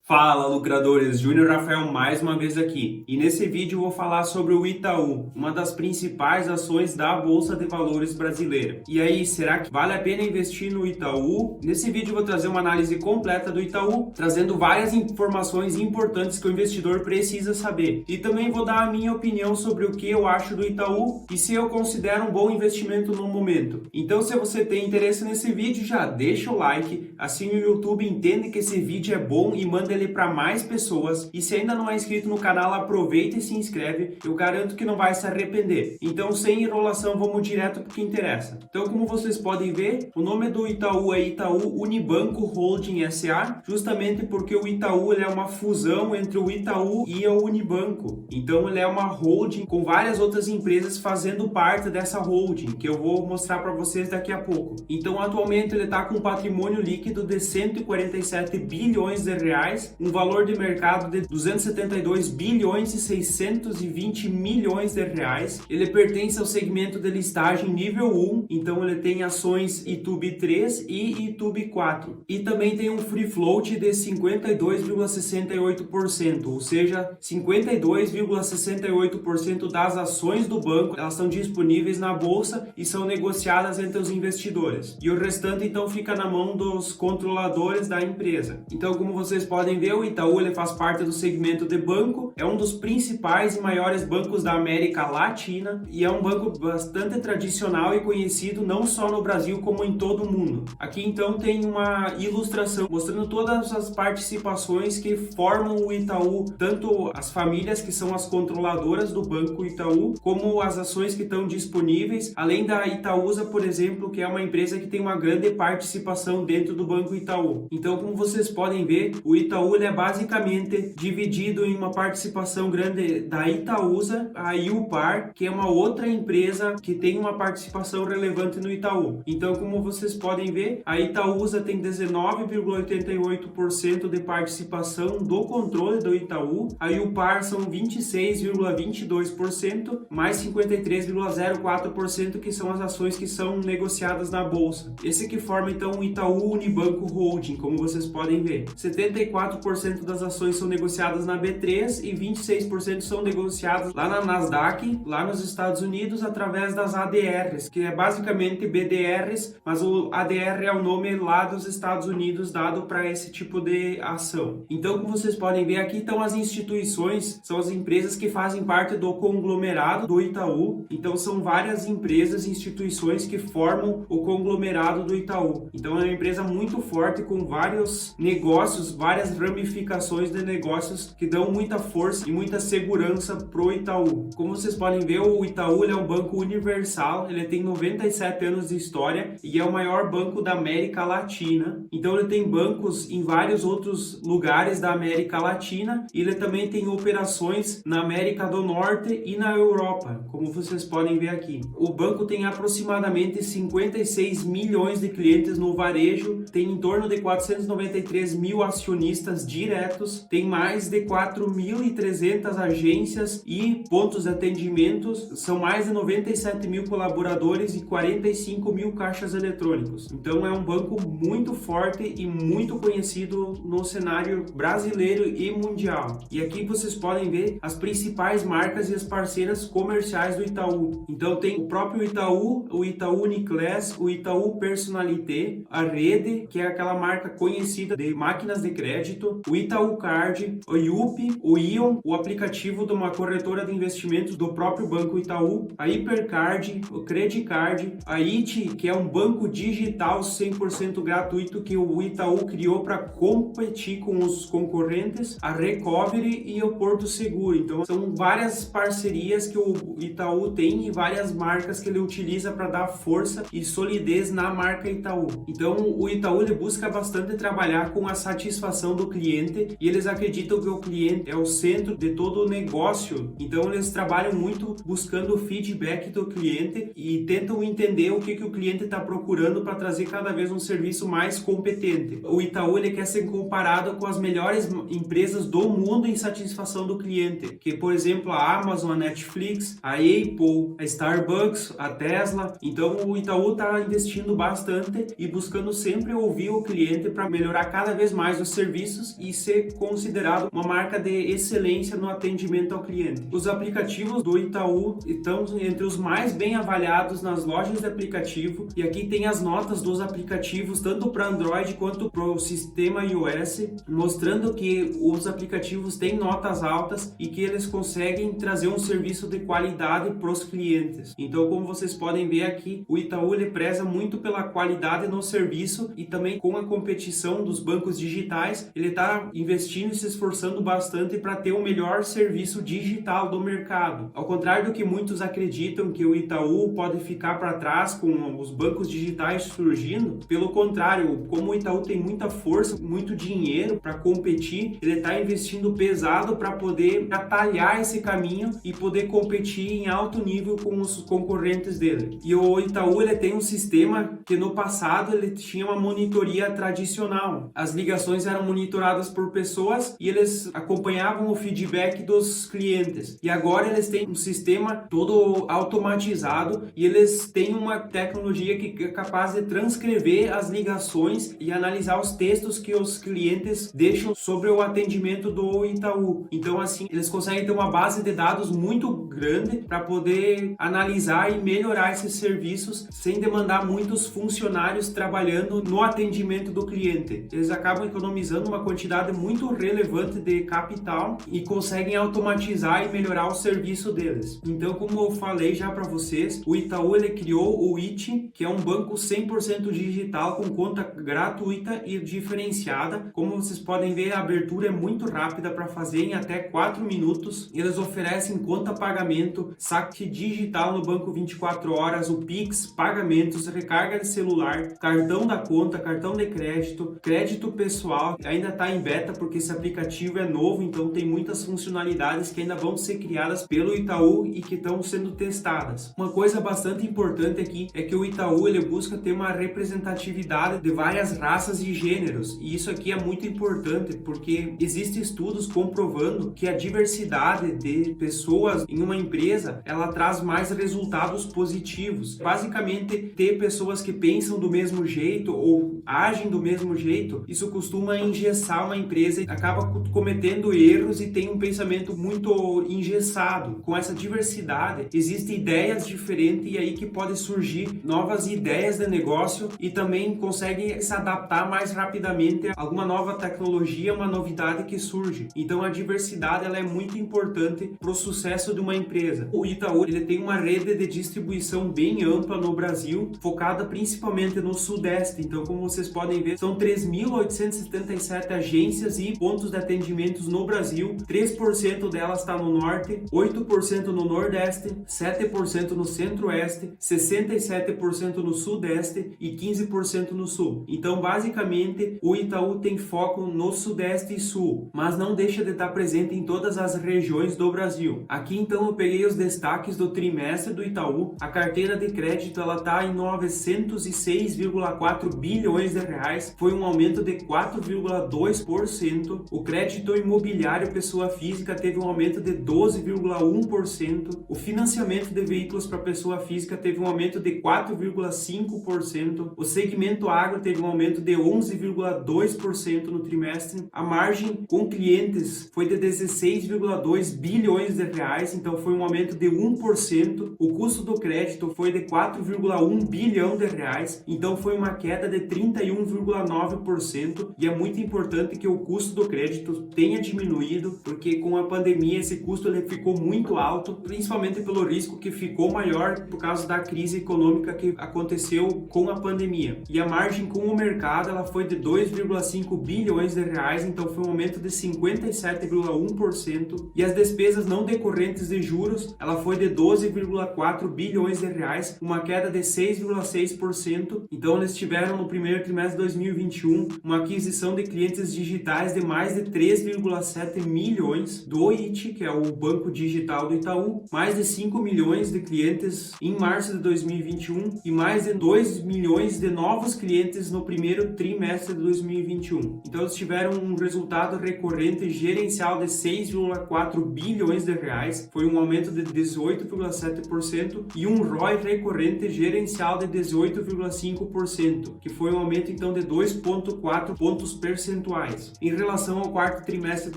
Fala, lucradores! Júnior Rafael mais uma vez aqui. E nesse vídeo eu vou falar sobre o Itaú, uma das principais ações da Bolsa de Valores brasileira. E aí, será que vale a pena investir no Itaú? Nesse vídeo eu vou trazer uma análise completa do Itaú, trazendo várias informações importantes que o investidor precisa saber. E também vou dar a minha opinião sobre o que eu acho do Itaú e se eu considero um bom investimento no momento. Então, se você tem interesse nesse vídeo, já deixa o like, assim o YouTube entende que esse vídeo é bom e manda ele para mais pessoas. E se ainda não é inscrito no canal, aproveita e se inscreve. Eu garanto que não vai se arrepender. Então, sem enrolação, vamos direto para o que interessa. Então, como vocês podem ver, o nome do Itaú é Itaú Unibanco Holding S.A., justamente porque o Itaú ele é uma fusão entre o Itaú e o Unibanco. Então, ele é uma holding com várias outras empresas fazendo parte dessa holding, que eu vou mostrar para vocês daqui a pouco. Então, atualmente, ele está com um patrimônio líquido de 147 bilhões de reais, um valor de mercado de 272 bilhões e 620 milhões de reais. Ele pertence ao segmento de listagem nível 1, então ele tem ações ITUB 3 e ITUB 4. E também tem um free float de 52,68%, ou seja, 52,68% das ações do banco, elas estão disponíveis na bolsa e são negociadas entre os investidores. E o restante então fica na mão dos controladores da empresa. Então, como vocês podem ver, o Itaú ele faz parte do segmento de banco, é um dos principais e maiores bancos da América Latina e é um banco bastante tradicional e conhecido não só no Brasil como em todo o mundo. Aqui então tem uma ilustração mostrando todas as participações que formam o Itaú, tanto as famílias que são as controladoras do Banco Itaú, como as ações que estão disponíveis, além da Itaúsa, por exemplo, que é uma empresa que tem uma grande participação dentro do Banco Itaú. Então, como vocês podem ver, o Itaú ele é basicamente dividido em uma participação grande da Itaúsa, a Ilpar, que é uma outra empresa que tem uma participação relevante no Itaú. Então, como vocês podem ver, a Itaúsa tem 19,88% de participação do controle do Itaú, a Ilpar são 26,22%, mais 53,04% que são as ações que são negociadas na bolsa. Esse que forma então o Itaú Unibanco Holding, como vocês podem ver. 74% das ações são negociadas na B3 e 26% são negociadas lá na Nasdaq, lá nos Estados Unidos, através das ADRs, que é basicamente BDRs, mas o ADR é o nome lá dos Estados Unidos dado para esse tipo de ação. Então, como vocês podem ver, aqui estão as instituições, são as empresas que fazem parte do conglomerado do Itaú. Então, são várias empresas e instituições que formam o conglomerado do Itaú. Então, é uma empresa muito forte com vários negócios, várias ramificações de negócios que dão muita força e muita segurança pro Itaú. Como vocês podem ver, o Itaú ele é um banco universal, ele tem 97 anos de história e é o maior banco da América Latina. Então ele tem bancos em vários outros lugares da América Latina e ele também tem operações na América do Norte e na Europa, como vocês podem ver aqui. O banco tem aproximadamente 56 milhões de clientes no varejo, tem em torno de 493 mil acionistas diretos, tem mais de 4.300 agências e pontos de atendimentos, são mais de 97 mil colaboradores e 45 mil caixas eletrônicos. Então é um banco muito forte e muito conhecido no cenário brasileiro e mundial. E aqui vocês podem ver as principais marcas e as parceiras comerciais do Itaú. Então tem o próprio Itaú, o Itaú Uniclass, o Itaú Personalité, a Rede, que é aquela marca conhecida de máquinas de crédito, o Itaú Card, o Yupi, o Ion, o aplicativo de uma corretora de investimentos do próprio Banco Itaú, a Hipercard, o Credicard, a IT, que é um banco digital 100% gratuito que o Itaú criou para competir com os concorrentes, a Recovery e o Porto Seguro. Então são várias parcerias que o Itaú tem e várias marcas que ele utiliza para dar força e solidez na marca Itaú. Então o Itaú ele busca bastante trabalhar com a satisfação do cliente e eles acreditam que o cliente é o centro de todo o negócio. Então eles trabalham muito buscando o feedback do cliente e tentam entender o que o cliente está procurando para trazer cada vez um serviço mais competente. O Itaú ele quer ser comparado com as melhores empresas do mundo em satisfação do cliente, que por exemplo a Amazon, a Netflix, a Apple, a Starbucks, a Tesla. Então o Itaú está investindo bastante e buscando sempre ouvir o cliente para melhorar cada vez mais os serviços serviços e ser considerado uma marca de excelência no atendimento ao cliente. Os aplicativos do Itaú estão entre os mais bem avaliados nas lojas de aplicativo, e aqui tem as notas dos aplicativos tanto para Android quanto para o sistema iOS, mostrando que os aplicativos têm notas altas e que eles conseguem trazer um serviço de qualidade para os clientes. Então, como vocês podem ver aqui, o Itaú ele preza muito pela qualidade no serviço, e também com a competição dos bancos digitais, ele está investindo e se esforçando bastante para ter o melhor serviço digital do mercado. Ao contrário do que muitos acreditam que o Itaú pode ficar para trás com os bancos digitais surgindo, pelo contrário, como o Itaú tem muita força, muito dinheiro para competir, ele está investindo pesado para poder atalhar esse caminho e poder competir em alto nível com os concorrentes dele. E o Itaú ele tem um sistema que no passado ele tinha uma monitoria tradicional. As ligações eram monitoradas por pessoas e eles acompanhavam o feedback dos clientes. E agora eles têm um sistema todo automatizado e eles têm uma tecnologia que é capaz de transcrever as ligações e analisar os textos que os clientes deixam sobre o atendimento do Itaú. Então assim, eles conseguem ter uma base de dados muito grande para poder analisar e melhorar esses serviços sem demandar muitos funcionários trabalhando no atendimento do cliente. Eles acabam economizando uma quantidade muito relevante de capital e conseguem automatizar e melhorar o serviço deles. Então, como eu falei já para vocês, o Itaú ele criou o iti, que é um banco 100% digital com conta gratuita e diferenciada. Como vocês podem ver, a abertura é muito rápida para fazer em até 4 minutos. Eles oferecem conta pagamento, saque digital no banco 24 horas, o Pix, pagamentos, recarga de celular, cartão da conta, cartão de crédito, crédito pessoal. Ainda está em beta porque esse aplicativo é novo, então tem muitas funcionalidades que ainda vão ser criadas pelo Itaú e que estão sendo testadas. Uma coisa bastante importante aqui é que o Itaú ele busca ter uma representatividade de várias raças e gêneros, e isso aqui é muito importante porque existem estudos comprovando que a diversidade de pessoas em uma empresa ela traz mais resultados positivos. Basicamente, ter pessoas que pensam do mesmo jeito ou agem do mesmo jeito, isso costuma engessar uma empresa e acaba cometendo erros e tem um pensamento muito engessado. Com essa diversidade, existem ideias diferentes e aí que pode surgir novas ideias de negócio e também consegue se adaptar mais rapidamente a alguma nova tecnologia, uma novidade que surge. Então a diversidade ela é muito importante para o sucesso de uma empresa. O Itaú ele tem uma rede de distribuição bem ampla no Brasil, focada principalmente no Sudeste. Então, como vocês podem ver, são 3.877 agências e pontos de atendimentos no Brasil. 3% delas está no Norte, 8% no Nordeste, 7% no Centro-Oeste, 67% no Sudeste e 15% no Sul. Então, basicamente, o Itaú tem foco no Sudeste e Sul, mas não deixa de estar presente em todas as regiões do Brasil. Aqui, então, eu peguei os destaques do trimestre do Itaú. A carteira de crédito ela está em 906,4 bilhões de reais, foi um aumento de 4,2%. O crédito imobiliário pessoa física teve um aumento de 12,1%. O financiamento de veículos para pessoa física teve um aumento de 4,5%. O segmento agro teve um aumento de 11,2% no trimestre. A margem com clientes foi de 16,2 bilhões de reais, então foi um aumento de 1%. O custo do crédito foi de 4,1 bilhão de reais, então foi uma queda de 31,9%, e é muito importante que o custo do crédito tenha diminuído, porque com a pandemia esse custo ele ficou muito alto, principalmente pelo risco que ficou maior por causa da crise econômica que aconteceu com a pandemia. E a margem com o mercado ela foi de 2,5 bilhões de reais, então foi um aumento de 57,1%, e as despesas não decorrentes de juros ela foi de 12,4 bilhões de reais, uma queda de 6,6%. Então eles tiveram no primeiro trimestre de 2021 uma aquisição de clientes digitais de mais de 3,7 milhões do iti, que é o banco digital do Itaú, mais de 5 milhões de clientes em março de 2021 e mais de 2 milhões de novos clientes no primeiro trimestre de 2021. Então eles tiveram um resultado recorrente gerencial de 6,4 bilhões de reais, foi um aumento de 18,7%, e um ROI recorrente gerencial de 18,5%, que foi um aumento então de 2,4 pontos percentuais percentuais em relação ao quarto trimestre de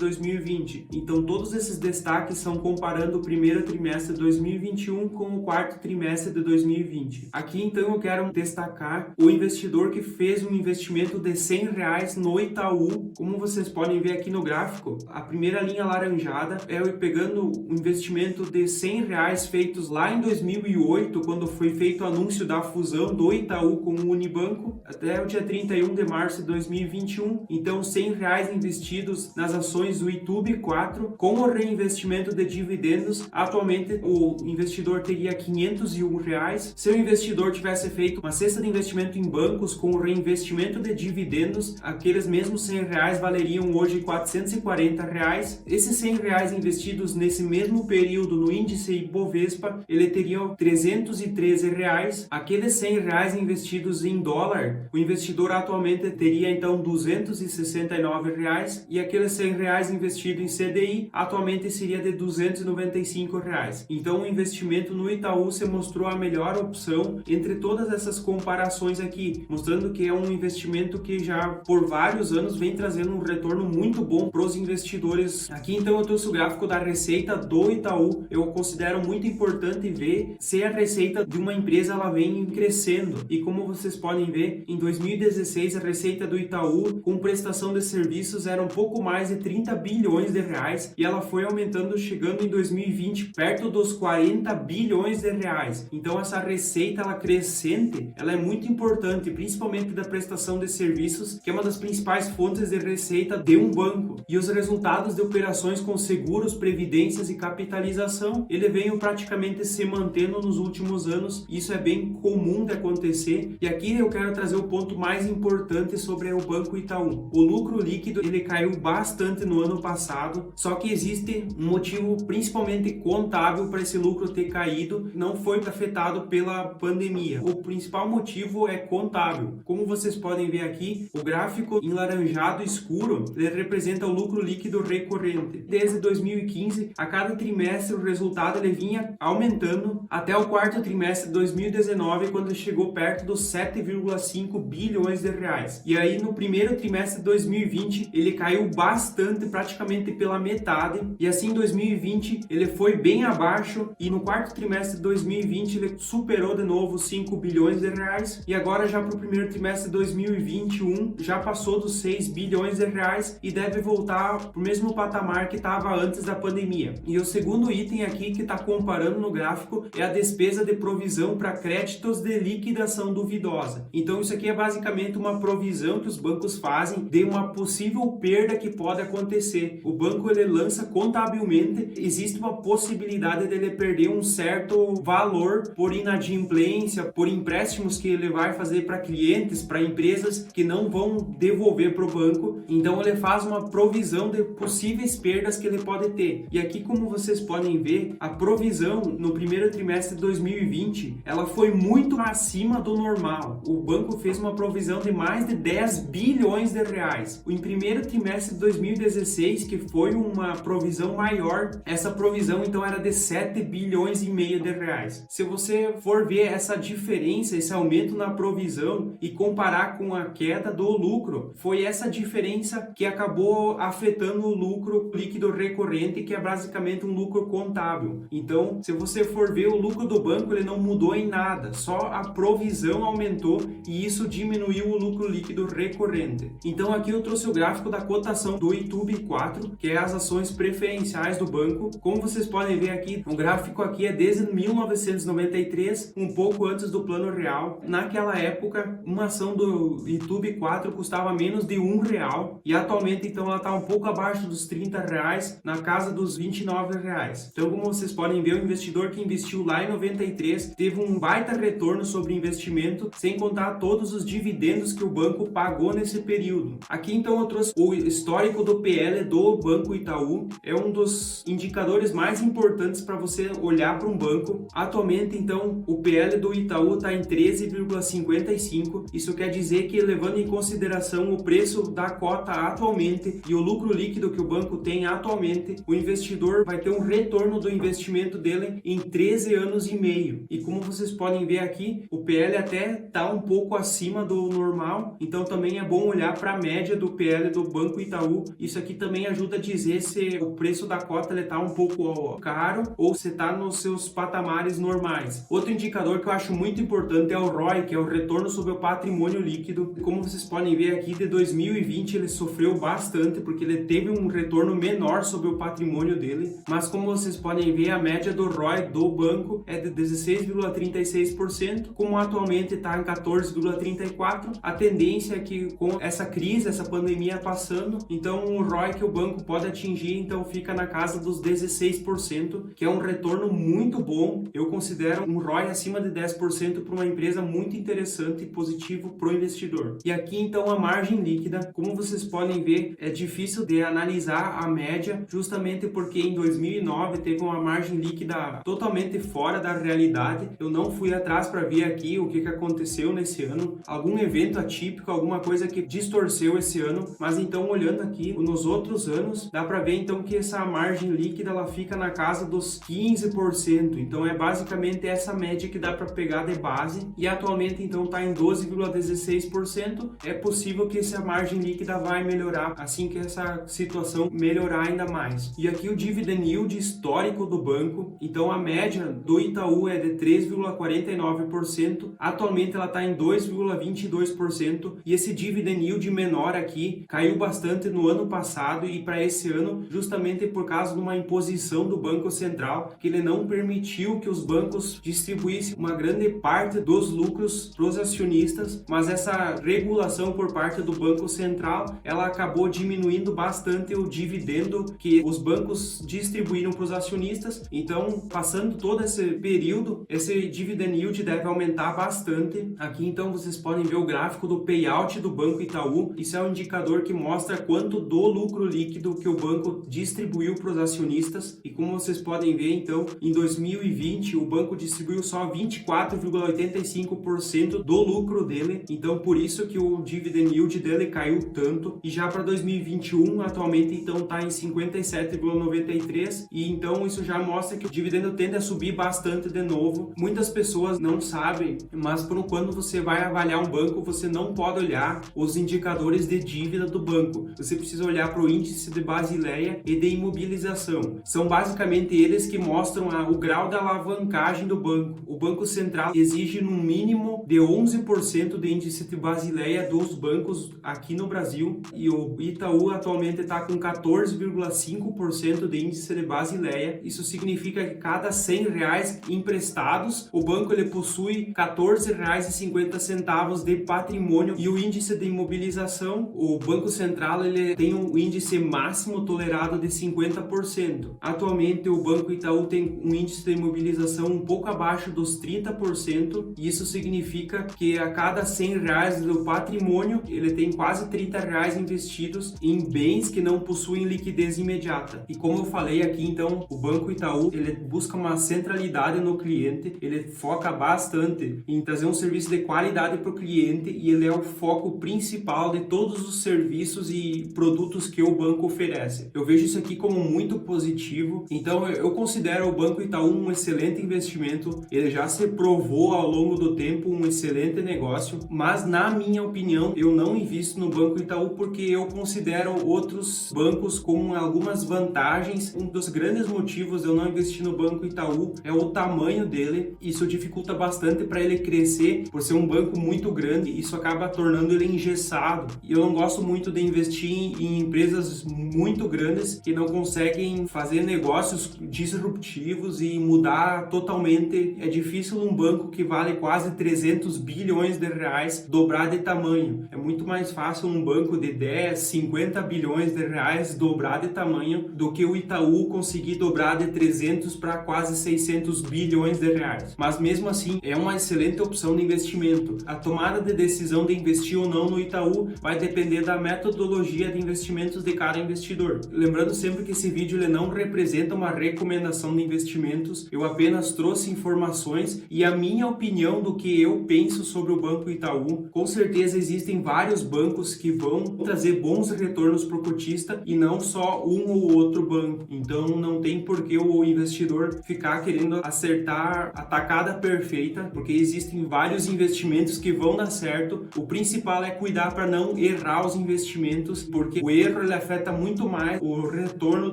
2020. Então todos esses destaques são comparando o primeiro trimestre de 2021 com o quarto trimestre de 2020. Aqui então eu quero destacar o investidor que fez um investimento de R$100 no Itaú. Como vocês podem ver aqui no gráfico, a primeira linha laranjada é eu pegando um investimento de R$100 feitos lá em 2008, quando foi feito o anúncio da fusão do Itaú com o Unibanco, até o dia 31 de março de 2021. Então R$100 investidos nas ações do YouTube 4 com o reinvestimento de dividendos. Atualmente o investidor teria R$501. Se o investidor tivesse feito uma cesta de investimento em bancos com o reinvestimento de dividendos, aqueles mesmos R$100 valeriam hoje R$440. Esses R$100 investidos nesse mesmo período no índice Ibovespa, ele teria R$313. Aqueles R$100 investidos em dólar, o investidor atualmente teria então R$269, e aqueles R$100 investidos em CDI atualmente seria de R$295. Então o investimento no Itaú se mostrou a melhor opção entre todas essas comparações aqui, mostrando que é um investimento que já por vários anos vem trazendo um retorno muito bom para os investidores. Aqui então eu trouxe o gráfico da receita do Itaú. Eu considero muito importante ver se a receita de uma empresa ela vem crescendo, e como vocês podem ver, em 2016 a receita do Itaú com prestação de serviços era um pouco mais de 30 bilhões de reais, e ela foi aumentando, chegando em 2020 perto dos 40 bilhões de reais. Então essa receita ela crescente, ela é muito importante, principalmente da prestação de serviços, que é uma das principais fontes de receita de um banco. E os resultados de operações com seguros, previdências e capitalização, ele veio praticamente se mantendo nos últimos anos. Isso é bem comum de acontecer. E aqui eu quero trazer o ponto mais importante sobre o Banco Itaú. O lucro líquido ele caiu bastante no ano passado, só que existe um motivo principalmente contábil para esse lucro ter caído. Não foi afetado pela pandemia. O principal motivo é contábil. Como vocês podem ver aqui, o gráfico em laranjado escuro ele representa o lucro líquido recorrente. Desde 2015, a cada trimestre o resultado ele vinha aumentando até o quarto trimestre de 2019, quando chegou perto dos 7,5 bilhões de reais. E aí no primeiro trimestre de 2020 ele caiu bastante, praticamente pela metade, e assim em 2020 ele foi bem abaixo, e no quarto trimestre de 2020 ele superou de novo 5 bilhões de reais, e agora já para o primeiro trimestre de 2021 já passou dos 6 bilhões de reais e deve voltar para o mesmo patamar que estava antes da pandemia. E o segundo item aqui que está comparando no gráfico é a despesa de provisão para créditos de liquidação duvidosa. Então isso aqui é basicamente uma provisão que os bancos fazem de uma possível perda que pode acontecer. O banco ele lança contabilmente, existe uma possibilidade dele perder um certo valor por inadimplência, por empréstimos que ele vai fazer para clientes, para empresas que não vão devolver para o banco. Então ele faz uma provisão de possíveis perdas que ele pode ter. E aqui, como vocês podem ver, a provisão no primeiro trimestre de 2020 ela foi muito acima do normal. O banco fez uma provisão de mais de 10 bilhões de reais. Em primeiro trimestre de 2016, que foi uma provisão maior, essa provisão então era de 7 bilhões e meio de reais. Se você for ver essa diferença, esse aumento na provisão e comparar com a queda do lucro, foi essa diferença que acabou afetando o lucro líquido recorrente, que é basicamente um lucro contábil. Então, se você for ver o lucro do banco, ele não mudou em nada, só a provisão aumentou e isso diminuiu o lucro líquido recorrente. Então aqui eu trouxe o gráfico da cotação do YouTube 4, que é as ações preferenciais do banco. Como vocês podem ver aqui, o gráfico aqui é desde 1993, um pouco antes do Plano Real. Naquela época, uma ação do YouTube 4 custava menos de R$1, e atualmente então ela está um pouco abaixo dos R$30, na casa dos R$29. Então, como vocês podem ver, o investidor que investiu lá em 93 teve um baita retorno sobre investimento, sem contar todos os dividendos que o banco pagou nesse período. Aqui então eu trouxe o histórico do PL do Banco Itaú. É um dos indicadores mais importantes para você olhar para um banco. Atualmente então o PL do Itaú está em 13,55. Isso quer dizer que, levando em consideração o preço da cota atualmente e o lucro líquido que o banco tem atualmente, o investidor vai ter um retorno do investimento dele em 13 anos e meio. E como vocês podem ver aqui, o PL até está um pouco acima do normal, então também é bom olhar para a média média do PL do Banco Itaú. Isso aqui também ajuda a dizer se o preço da cota está um pouco caro ou se está nos seus patamares normais. Outro indicador que eu acho muito importante é o ROI, que é o retorno sobre o patrimônio líquido. Como vocês podem ver aqui, de 2020 ele sofreu bastante porque ele teve um retorno menor sobre o patrimônio dele, mas como vocês podem ver, a média do ROI do banco é de 16,36%, como atualmente está em 14,34%. A tendência é que com essa crise, essa pandemia passando, então o ROI que o banco pode atingir, então fica na casa dos 16%, que é um retorno muito bom. Eu considero um ROI acima de 10% para uma empresa muito interessante e positivo para o investidor. E aqui então a margem líquida, como vocês podem ver, é difícil de analisar a média, justamente porque em 2009 teve uma margem líquida totalmente fora da realidade. Eu não fui atrás para ver aqui o que aconteceu nesse ano, algum evento atípico, alguma coisa que distorceu esse ano, mas então olhando aqui nos outros anos, dá para ver então que essa margem líquida ela fica na casa dos 15%, então é basicamente essa média que dá para pegar de base, e atualmente então está em 12,16%. É possível que essa margem líquida vai melhorar assim que essa situação melhorar ainda mais. E aqui o dividend yield histórico do banco, então a média do Itaú é de 3,49%, atualmente ela está em 2,22%, e esse dividend yield menor aqui caiu bastante no ano passado e para esse ano, justamente por causa de uma imposição do Banco Central, que ele não permitiu que os bancos distribuíssem uma grande parte dos lucros para os acionistas, mas essa regulação por parte do Banco Central, ela acabou diminuindo bastante o dividendo que os bancos distribuíram para os acionistas. Então, passando todo esse período, esse dividend yield deve aumentar bastante. Aqui então vocês podem ver o gráfico do payout do Banco Itaú. Isso é um indicador que mostra quanto do lucro líquido que o banco distribuiu para os acionistas, e como vocês podem ver então, em 2020 o banco distribuiu só 24,85% do lucro dele, então por isso que o dividend yield dele caiu tanto. E já para 2021 atualmente então está em 57,93%, e então isso já mostra que o dividendo tende a subir bastante de novo. Muitas pessoas não sabem, mas quando você vai avaliar um banco, você não pode olhar os indicadores de dívida do banco, você precisa olhar para o índice de Basileia e de imobilização. São basicamente eles que mostram o grau da alavancagem do banco. O Banco Central exige no mínimo de 11% de índice de Basileia dos bancos aqui no Brasil, e o Itaú atualmente está com 14,5% de índice de Basileia. Isso significa que cada R$100 emprestados, o banco ele possui R$14,50 de patrimônio. E o índice de imobilização, o Banco Central ele tem um índice máximo tolerado de 50%. Atualmente o Banco Itaú tem um índice de imobilização um pouco abaixo dos 30%, e isso significa que a cada R$100 do patrimônio, ele tem quase R$30 investidos em bens que não possuem liquidez imediata. E como eu falei aqui, então, o Banco Itaú, ele busca uma centralidade no cliente, ele foca bastante em trazer um serviço de qualidade para o cliente, e ele é o foco principal de todos os serviços e produtos que o banco oferece. Eu vejo isso aqui como muito positivo, então eu considero o Banco Itaú um excelente investimento. Ele já se provou ao longo do tempo um excelente negócio, mas na minha opinião eu não invisto no Banco Itaú porque eu considero outros bancos com algumas vantagens. Um dos grandes motivos de eu não investir no Banco Itaú é o tamanho dele. Isso dificulta bastante para ele crescer, por ser um banco muito grande. Isso acaba tornando ele engessado, e eu não gosto muito de investir em empresas muito grandes que não conseguem fazer negócios disruptivos e mudar totalmente. É difícil um banco que vale quase 300 bilhões de reais dobrar de tamanho. É muito mais fácil um banco de 10, 50 bilhões de reais dobrar de tamanho do que o Itaú conseguir dobrar de 300 para quase 600 bilhões de reais. Mas mesmo assim, é uma excelente opção de investimento. A tomada de decisão de investir ou não no Itaú vai depender da metodologia de investimentos de cada investidor. Lembrando sempre que esse vídeo ele não representa uma recomendação de investimentos, eu apenas trouxe informações e a minha opinião do que eu penso sobre o Banco Itaú. Com certeza existem vários bancos que vão trazer bons retornos para o cotista e não só um ou outro banco. Então não tem por que o investidor ficar querendo acertar a tacada perfeita, porque existem vários investimentos que vão dar certo. O principal é cuidar para não errar os investimentos, porque o erro ele afeta muito mais o retorno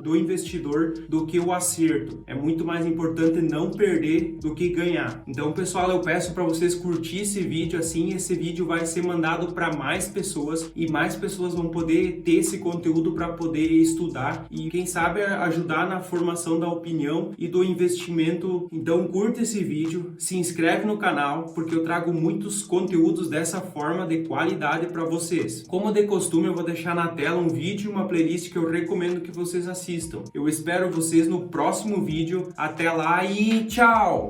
do investidor do que o acerto. É muito mais importante não perder do que ganhar. Então, pessoal, eu peço para vocês curtir esse vídeo, assim esse vídeo vai ser mandado para mais pessoas e mais pessoas vão poder ter esse conteúdo para poder estudar e quem sabe ajudar na formação da opinião e do investimento. Então, curta esse vídeo, se inscreve no canal, porque eu trago muitos conteúdos dessa forma de qualidade para vocês. Como de costume, eu vou deixar na tela um vídeo e uma playlist que eu recomendo que vocês assistam. Eu espero vocês no próximo vídeo. Até lá e tchau!